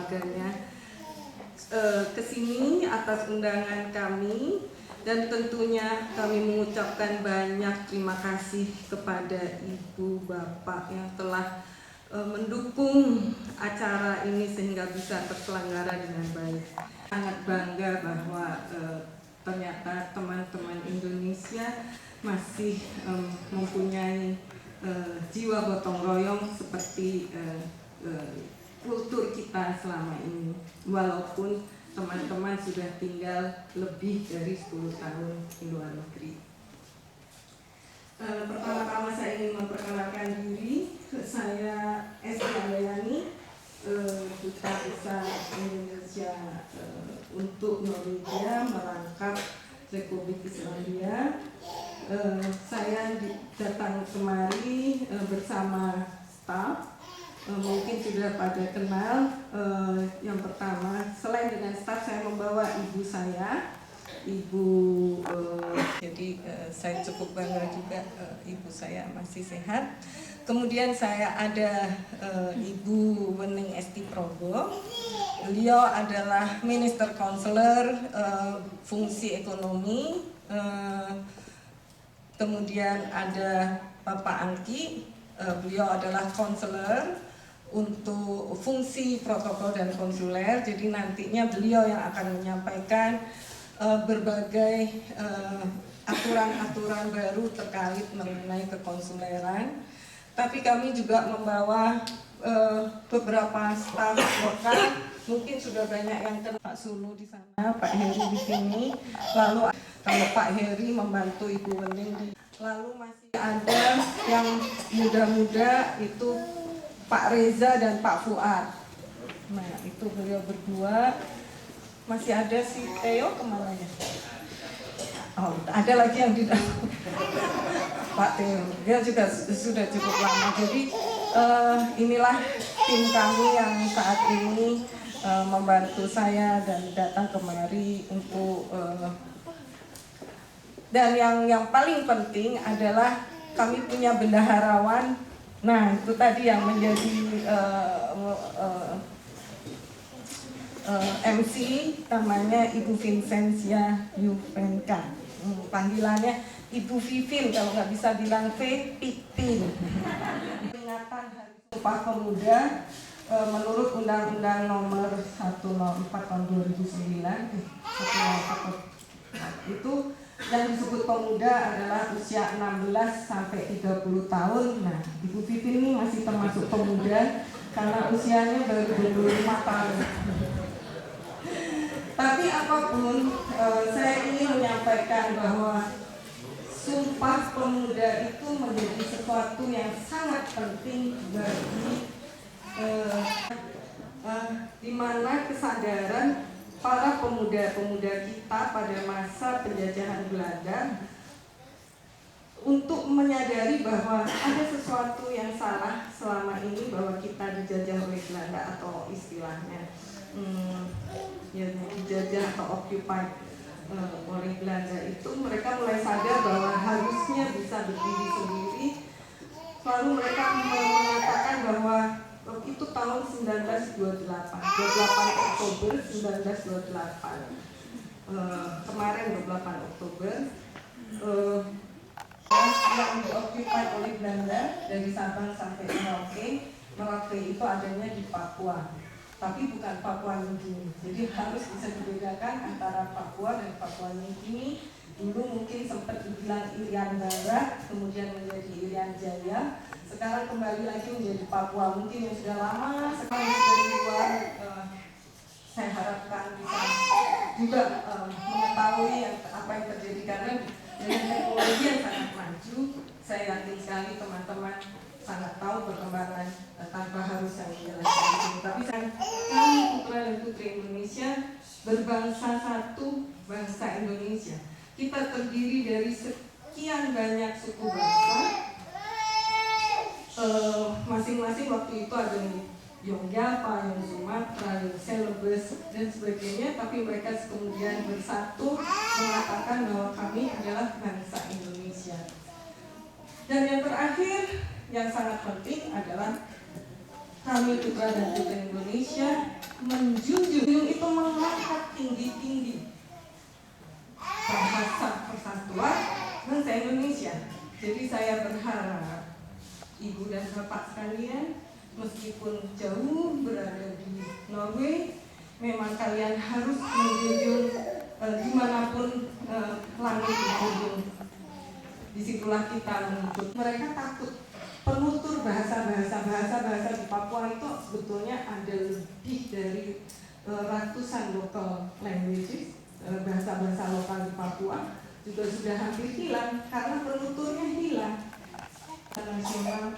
keluarganya ke sini atas undangan kami, dan tentunya kami mengucapkan banyak terima kasih kepada Ibu Bapak yang telah mendukung acara ini sehingga bisa terselenggara dengan baik. Sangat bangga bahwa ternyata teman-teman Indonesia masih mempunyai jiwa gotong royong seperti kultur kita selama ini, walaupun teman-teman sudah tinggal lebih dari 10 tahun di luar negeri. Pertama-tama saya ingin memperkenalkan diri. Saya Esti Andayani, Duta Besar Indonesia untuk Norwegia merangkap Republik Islandia. Saya datang kemari bersama staf. Mungkin sudah pada kenal. Yang pertama, selain dengan staf, saya membawa ibu saya, jadi saya cukup bangga juga ibu saya masih sehat. Kemudian saya ada Ibu Wening Esti Probo. Beliau adalah Minister Counselor fungsi ekonomi. Kemudian ada Bapak Angki, beliau adalah Counselor untuk fungsi protokol dan konsuler. Jadi nantinya beliau yang akan menyampaikan berbagai aturan-aturan baru terkait mengenai kekonsuleran. Tapi kami juga membawa beberapa staf lokal. Mungkin sudah banyak yang kenal Pak Sulu di sana, Pak Heri di sini. Lalu kalau Pak Heri membantu Ibu Wening. Lalu masih ada yang muda-muda itu Pak Reza dan Pak Fuad. Nah, itu beliau berdua. Masih ada si Theo, kemana ya? Oh, ada lagi yang di dalam. Pak Theo, dia juga sudah cukup lama. Jadi inilah tim kami yang saat ini membantu saya dan datang kemari untuk dan yang paling penting adalah kami punya bendaharawan. Nah, itu tadi yang menjadi MC, namanya Ibu Vincentia Juvenka. Panggilannya Ibu Vivin, kalau nggak bisa bilang V, Pipin. Peringatan Hari Sumpah Pemuda menurut Undang-Undang Nomor 104 Tahun 2009, itu yang disebut pemuda adalah usia 16 sampai 30 tahun. Nah, Ibu Vivin ini masih termasuk pemuda karena usianya baru 25 tahun. Tapi apapun, saya ingin menyampaikan bahwa Sumpah Pemuda itu menjadi sesuatu yang sangat penting bagi di mana kesadaran para pemuda-pemuda kita pada masa penjajahan Belanda untuk menyadari bahwa ada sesuatu yang salah selama ini, bahwa kita dijajah oleh Belanda, atau istilahnya dijajah atau occupied oleh Belanda. Itu mereka mulai sadar bahwa harusnya bisa berdiri sendiri. Lalu mereka mengatakan bahwa itu tahun 1928, 28 Oktober 1928, kemarin 28 Oktober, yang dioccupy oleh Belanda dari Sabang sampai Merauke. Merauke itu adanya di Papua, tapi bukan Papua Nugini. Jadi harus bisa dibedakan antara Papua dan Papua Nugini. Dulu mungkin sempat dibilang Irian Barat, kemudian menjadi Irian Jaya, sekarang kembali lagi menjadi Papua. Mungkin yang sudah lama sekali dari luar, saya harapkan bisa juga mengetahui apa yang terjadi, karena dengan teknologi yang sangat maju, saya yakin sekali teman-teman sangat tahu perkembangan tanpa harus saya menjelaskan di sini. Tapi kami putra dan putri Indonesia berbangsa satu, bangsa Indonesia. Kita terdiri dari sekian banyak suku bangsa. Masing-masing waktu itu ada Yogyakarta, yang Sumatera, yang Celebes dan sebagainya. Tapi mereka kemudian bersatu mengatakan bahwa kami adalah bangsa Indonesia. Dan yang terakhir, yang sangat penting adalah kami putra dan putri Indonesia menjunjung itu mengangkat tinggi-tinggi bahasa persatuan bangsa Indonesia. Jadi saya berharap Ibu dan Bapak sekalian, meskipun jauh berada di Norway, memang kalian harus menjunjung dimanapun langit menjunjung. Disitulah kita menuntut. Mereka takut penutur bahasa di Papua itu sebetulnya ada lebih dari ratusan local languages, bahasa-bahasa lokal di Papua juga sudah hampir hilang karena penuturnya hilang. Nasional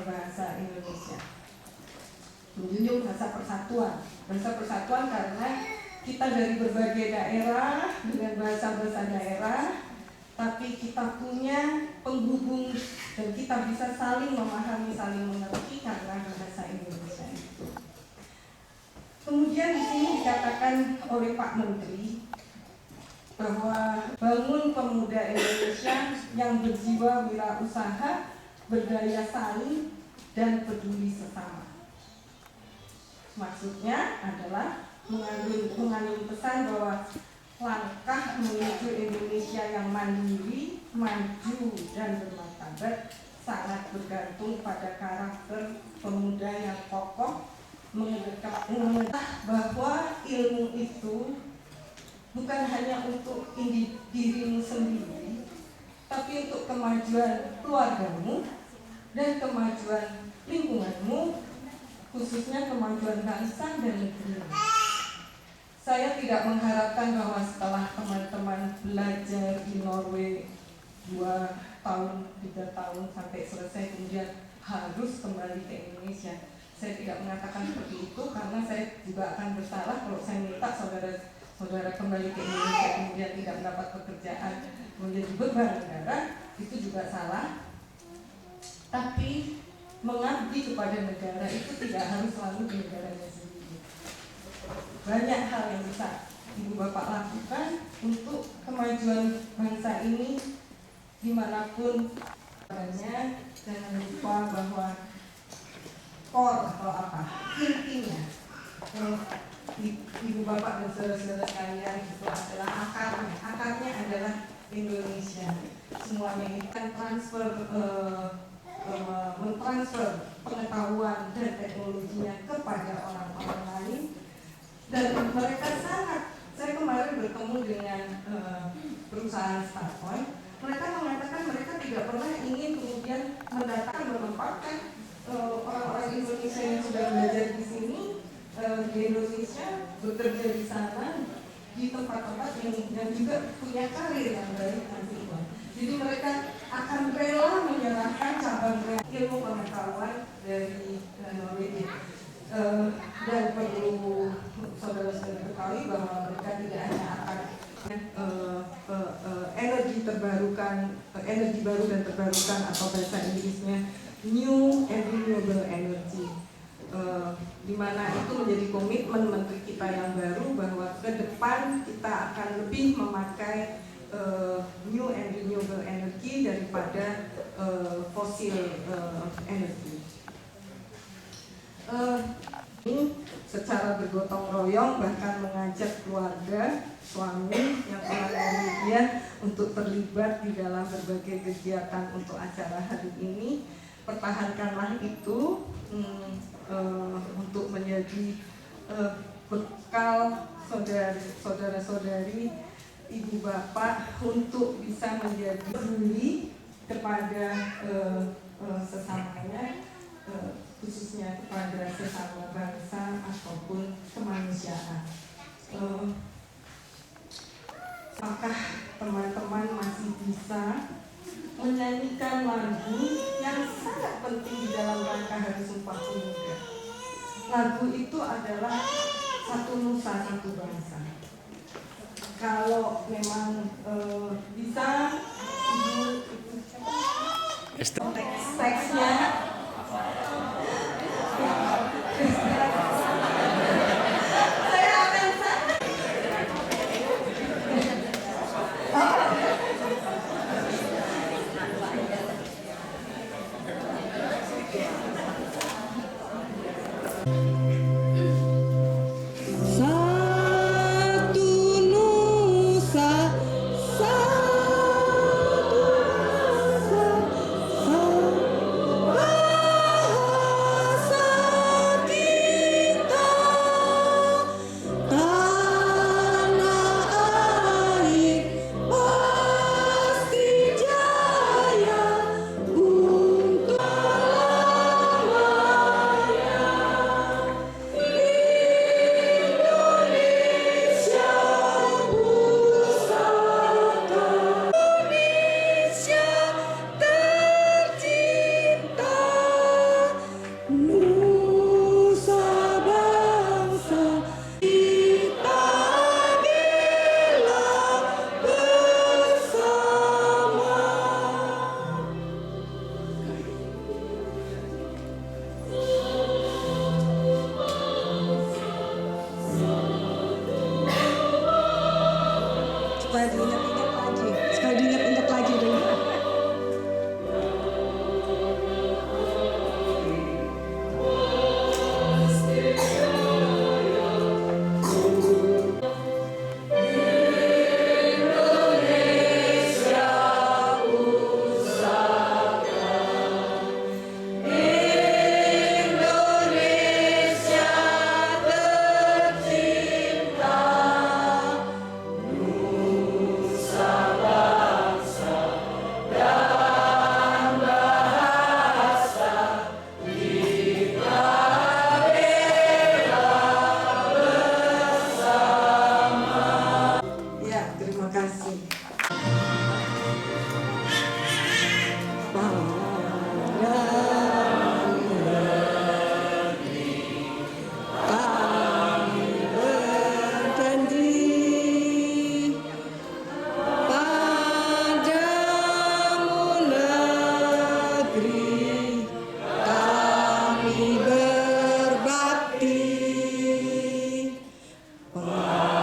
bahasa Indonesia menjunjung bahasa persatuan karena kita dari berbagai daerah dengan bahasa-bahasa daerah, tapi kita punya penghubung dan kita bisa saling memahami, saling mengerti karena bahasa Indonesia itu. Kemudian di sini dikatakan oleh Pak Menteri bahwa bangun pemuda Indonesia yang berjiwa wirausaha, berdaya saing, dan peduli sesama. Maksudnya adalah mengandung pesan bahwa langkah menuju Indonesia yang mandiri, maju, dan bermartabat sangat bergantung pada karakter pemuda yang kokoh, mengetahui bahwa ilmu itu bukan hanya untuk dirimu sendiri, tapi untuk kemajuan keluargamu dan kemajuan lingkunganmu, khususnya kemajuan bangsa dan negeri. Saya tidak mengharapkan bahwa setelah teman-teman belajar di Norway 2 tahun, 3 tahun sampai selesai kemudian harus kembali ke Indonesia. Saya tidak mengatakan seperti itu karena saya juga akan bersalah kalau saya minta saudara kembali ke Indonesia kemudian tidak mendapat pekerjaan menjadi beban negara, itu juga salah. Tapi mengabdi kepada negara itu tidak harus selalu di negaranya sendiri. Banyak hal yang bisa Ibu Bapak lakukan untuk kemajuan bangsa ini dimanapun adanya. Jangan lupa bahwa core atau apa intinya Ibu Bapak dan saudara-saudara sekalian itu adalah akarnya adalah Indonesia. Semuanya ini kan mentransfer pengetahuan dan teknologinya kepada orang-orang lain, dan mereka saya kemarin bertemu dengan perusahaan Starpoint. Mereka mengatakan mereka tidak pernah ingin kemudian menempatkan orang-orang Indonesia yang sudah belajar di sini di Indonesia, bekerja di sana di tempat-tempat yang juga punya karir yang baik nanti. Jadi mereka akan rela menyerahkan cabang ilmu pengetahuan dari Norwegia. Dan perlu saudara-saudara ketahui bahwa mereka tidak hanya akan energi baru dan terbarukan atau bahasa Inggrisnya new and renewable energy, di mana itu menjadi komitmen menteri kita yang baru bahwa ke depan kita akan lebih memakai new and renewable energy daripada fossil energy. Ini secara bergotong royong bahkan mengajak keluarga, suami yang orang Norwegia untuk terlibat di dalam berbagai kegiatan untuk acara hari ini. Pertahankanlah itu untuk menjadi bekal saudara-saudari, ibu bapak untuk bisa menjadi peduli kepada sesamanya, khususnya kepada sesama bangsa ataupun kemanusiaan. Apakah teman-teman masih bisa menyanyikan lagu yang sangat penting di dalam rangka Hari Sumpah Pemuda? Lagu itu adalah satu nusa, satu bangsa. Kalau memang bisa, teksnya saya akan supaya diingat-ingat lagi, supaya diingat-ingat lagi dulu. Ya, terima kasih. Kami berjanji padamu negeri, kami berbakti padamu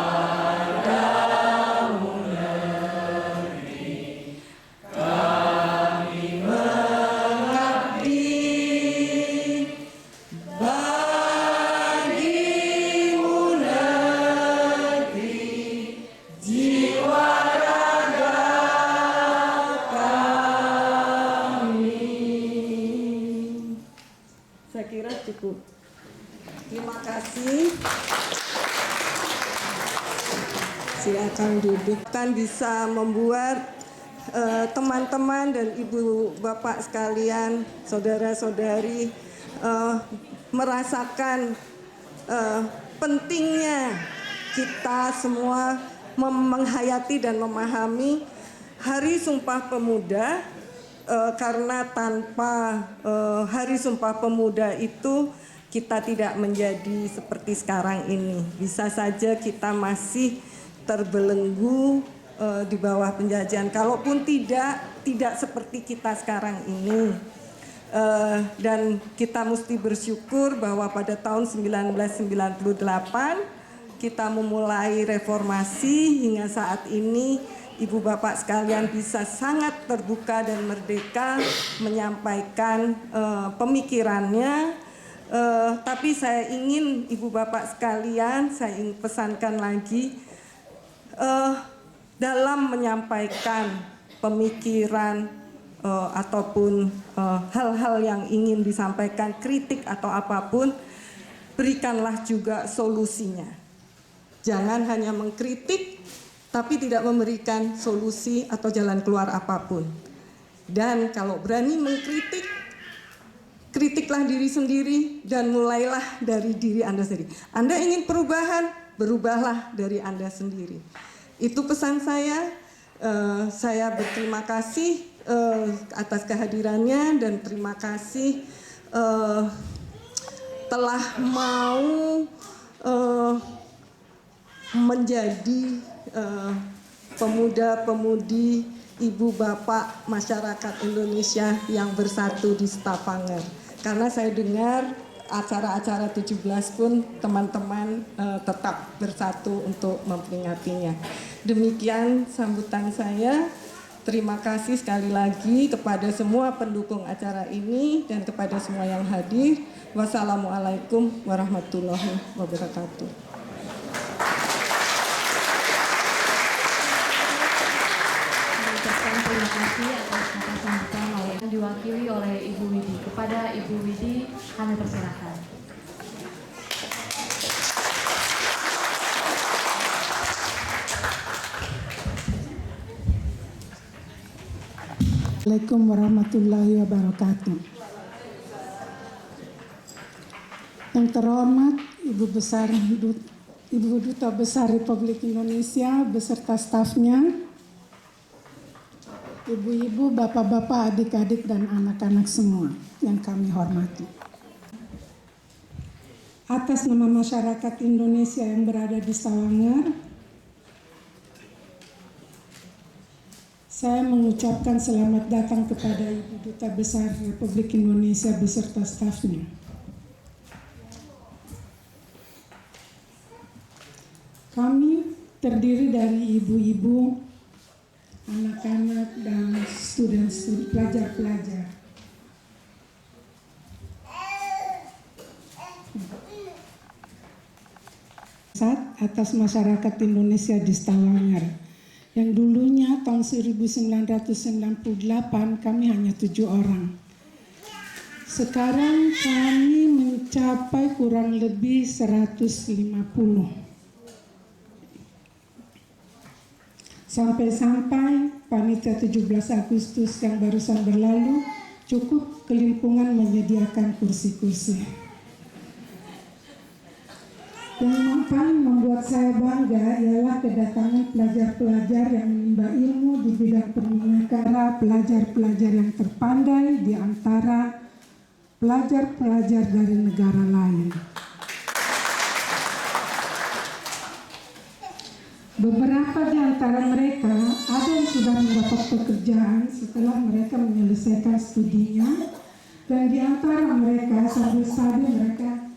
negeri, kami mengabdi bagimu negeri, jiwa raga kami. Saya kira cukup. Terima kasih. Silakan duduk. Kan bisa membuat teman-teman dan ibu bapak sekalian, saudara-saudari merasakan pentingnya kita semua menghayati dan memahami Hari Sumpah Pemuda, karena tanpa Hari Sumpah Pemuda itu kita tidak menjadi seperti sekarang ini. Bisa saja kita masih terbelenggu di bawah penjajahan. Kalaupun tidak seperti kita sekarang ini. Dan kita mesti bersyukur bahwa pada tahun 1998 kita memulai reformasi hingga saat ini ibu bapak sekalian bisa sangat terbuka dan merdeka menyampaikan pemikirannya. Tapi saya ingin ibu bapak sekalian, saya ingin pesankan lagi, dalam menyampaikan pemikiran ataupun hal-hal yang ingin disampaikan, kritik atau apapun, berikanlah juga solusinya. Jangan hanya mengkritik tapi tidak memberikan solusi atau jalan keluar apapun. Dan kalau berani mengkritik, kritiklah diri sendiri dan mulailah dari diri Anda sendiri. Anda ingin perubahan, berubahlah dari Anda sendiri. Itu pesan saya. Saya berterima kasih atas kehadirannya dan terima kasih telah mau menjadi pemuda-pemudi, ibu bapak masyarakat Indonesia yang bersatu di Stavanger. Karena saya dengar acara-acara 17 pun teman-teman tetap bersatu untuk memperingatinya. Demikian sambutan saya. Terima kasih sekali lagi kepada semua pendukung acara ini dan kepada semua yang hadir. Wassalamualaikum warahmatullahi wabarakatuh. Terima kasih atas kata sambutan yang diwakili oleh Ibu Widi. Kepada Ibu Widi kami persilakan. Assalamualaikum warahmatullahi wabarakatuh. Yang terhormat Ibu Duta Besar Republik Indonesia beserta stafnya, ibu-ibu, bapak-bapak, adik-adik, dan anak-anak semua yang kami hormati. Atas nama masyarakat Indonesia yang berada di Stavanger, saya mengucapkan selamat datang kepada Ibu Duta Besar Republik Indonesia beserta stafnya. Kami terdiri dari ibu-ibu, anak-anak, dan studi pelajar-pelajar. Atas masyarakat Indonesia di Stavanger, yang dulunya tahun 1998 kami hanya 7 orang. Sekarang kami mencapai kurang lebih 150. Sampai-sampai panitia 17 Agustus yang barusan berlalu cukup kelimpungan menyediakan kursi-kursi. Yang paling membuat saya bangga ialah kedatangan pelajar-pelajar yang menimba ilmu di bidang permukaan, pelajar-pelajar yang terpandai di antara pelajar-pelajar dari negara lain. Beberapa di antara mereka ada yang sudah mendapat pekerjaan setelah mereka menyelesaikan studinya, dan di antara mereka sambil studi mereka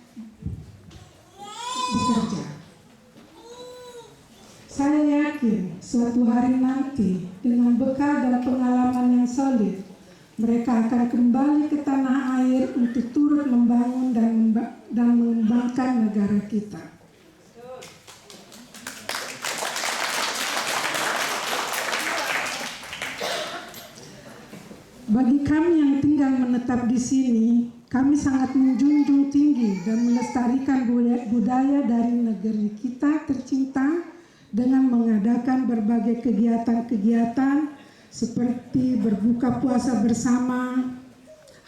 bekerja. Saya yakin suatu hari nanti dengan bekal dan pengalaman yang solid, mereka akan kembali ke tanah air untuk turut membangun dan mengembangkan negara kita. Bagi kami yang tinggal menetap di sini, kami sangat menjunjung tinggi dan melestarikan budaya dari negeri kita tercinta dengan mengadakan berbagai kegiatan-kegiatan seperti berbuka puasa bersama,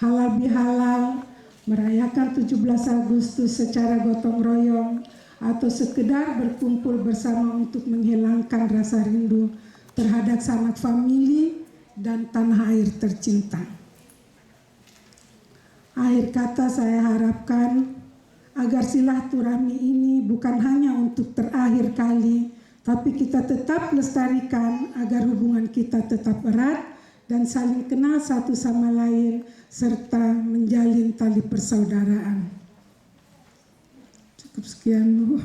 halal bihalal, merayakan 17 Agustus secara gotong royong, atau sekedar berkumpul bersama untuk menghilangkan rasa rindu terhadap sanak famili dan tanah air tercinta. Akhir kata, saya harapkan agar silaturahmi ini bukan hanya untuk terakhir kali, tapi kita tetap lestarikan agar hubungan kita tetap erat dan saling kenal satu sama lain serta menjalin tali persaudaraan. Cukup sekian, Bu.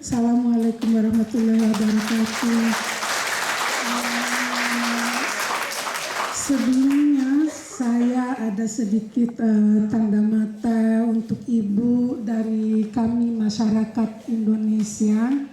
Assalamualaikum warahmatullahi wabarakatuh. Sebelumnya saya ada sedikit tanda mata untuk Ibu dari kami masyarakat Indonesia.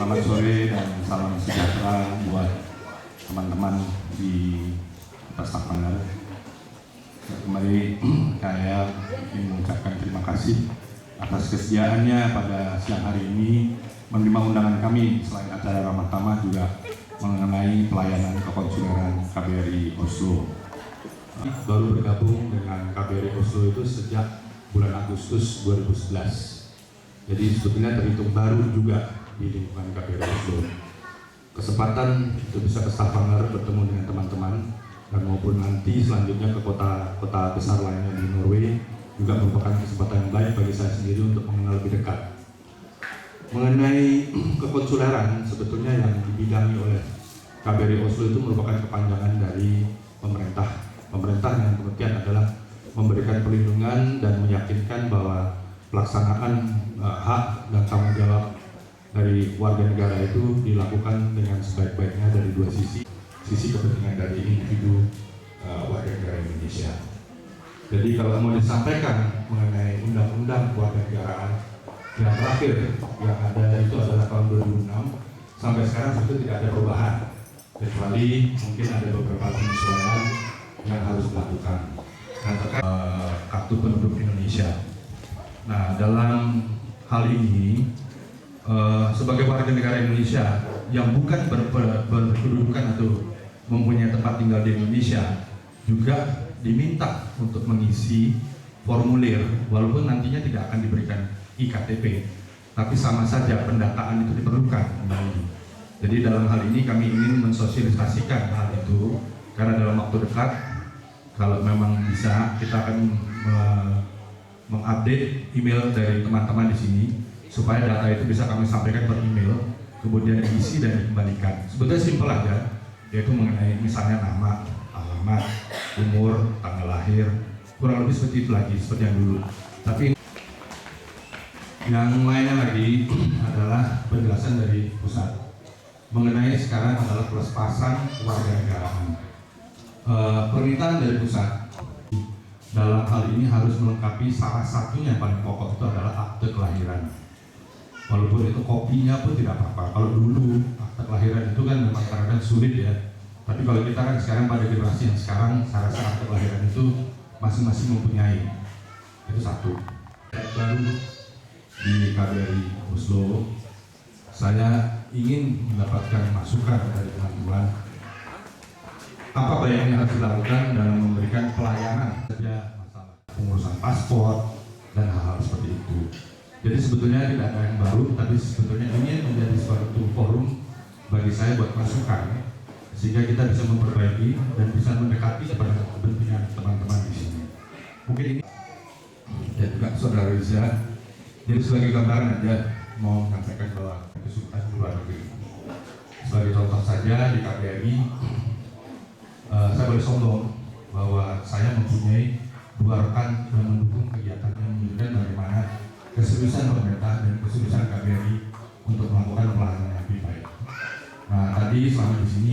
Selamat sore dan salam sejahtera buat teman-teman di Stapangar. Kembali saya ingin mengucapkan terima kasih atas kesediaannya pada siang hari ini menerima undangan kami selain acara ramah tamah juga mengenai pelayanan kekonsuleran KBRI Oslo. Baru bergabung dengan KBRI Oslo itu sejak bulan Agustus 2011. Jadi sebetulnya terhitung baru juga di lingkungan KBRI Oslo. Kesempatan untuk bisa ke Stavanger bertemu dengan teman-teman dan maupun nanti selanjutnya ke kota besar lainnya di Norway juga merupakan kesempatan yang baik bagi saya sendiri untuk mengenal lebih dekat. Mengenai kekonsuleran, sebetulnya yang dibidangi oleh KBRI Oslo itu merupakan kepanjangan dari pemerintah. Pemerintah yang pengertian adalah memberikan perlindungan dan meyakinkan bahwa pelaksanaan hak dan tanggung jawab dari warga negara itu dilakukan dengan sebaik-baiknya dari dua sisi. Sisi kepentingan dari individu warga negara Indonesia. Jadi kalau mau disampaikan mengenai undang-undang kewarganegaraan yang terakhir yang ada itu adalah tahun 2006, sampai sekarang itu tidak ada perubahan, kecuali mungkin ada beberapa penyesuaian yang harus dilakukan. Nah, terkait kartu penduduk Indonesia. Nah, dalam hal ini sebagai warga negara Indonesia yang bukan berkedudukan atau mempunyai tempat tinggal di Indonesia juga diminta untuk mengisi formulir walaupun nantinya tidak akan diberikan IKTP, tapi sama saja pendataan itu diperlukan kembali. Jadi dalam hal ini kami ingin mensosialisasikan hal itu karena dalam waktu dekat kalau memang bisa kita akan mengupdate email dari teman-teman di sini supaya data itu bisa kami sampaikan per email, kemudian diisi dan dikembalikan. Sebetulnya simpel aja, yaitu mengenai misalnya nama, alamat, umur, tanggal lahir, kurang lebih seperti itu lagi, seperti yang dulu. Tapi yang lainnya lagi adalah penjelasan dari pusat mengenai sekarang adalah pelepasan kewarganegaraan. Permintaan dari pusat dalam hal ini harus melengkapi salah satunya yang paling pokok itu adalah akte kelahiran. Walaupun itu kopinya pun tidak apa-apa. Kalau dulu akte kelahiran itu kan memang kadang-kadang sulit ya. Tapi kalau kita kan sekarang pada generasi yang sekarang, saya rasa akte kelahiran itu masing-masing mempunyai. Itu satu. Baru di KBRI Oslo, saya ingin mendapatkan masukan dari teman-teman. Apa yang harus dilakukan dalam memberikan pelayanan saja masalah pengurusan paspor dan hal-hal seperti itu. Jadi sebetulnya tidak ada yang baru, tapi sebetulnya ini menjadi suatu forum bagi saya buat masukan, sehingga kita bisa memperbaiki dan bisa mendekati kepada kepentingan teman-teman di sini. Mungkin ini ya juga saudara Riza. Jadi sebagai gambaran aja mau menyampaikan bahwa kesulitan luar negeri. Sebagai contoh saja di KBRI, saya boleh sombong bahwa saya mempunyai 2 rekan yang mendukung kegiatan yang menunjukkan bagaimana keseriusan pemerintah dan keseriusan KBRI untuk melakukan pelayanan yang lebih baik. Nah, tadi selama di sini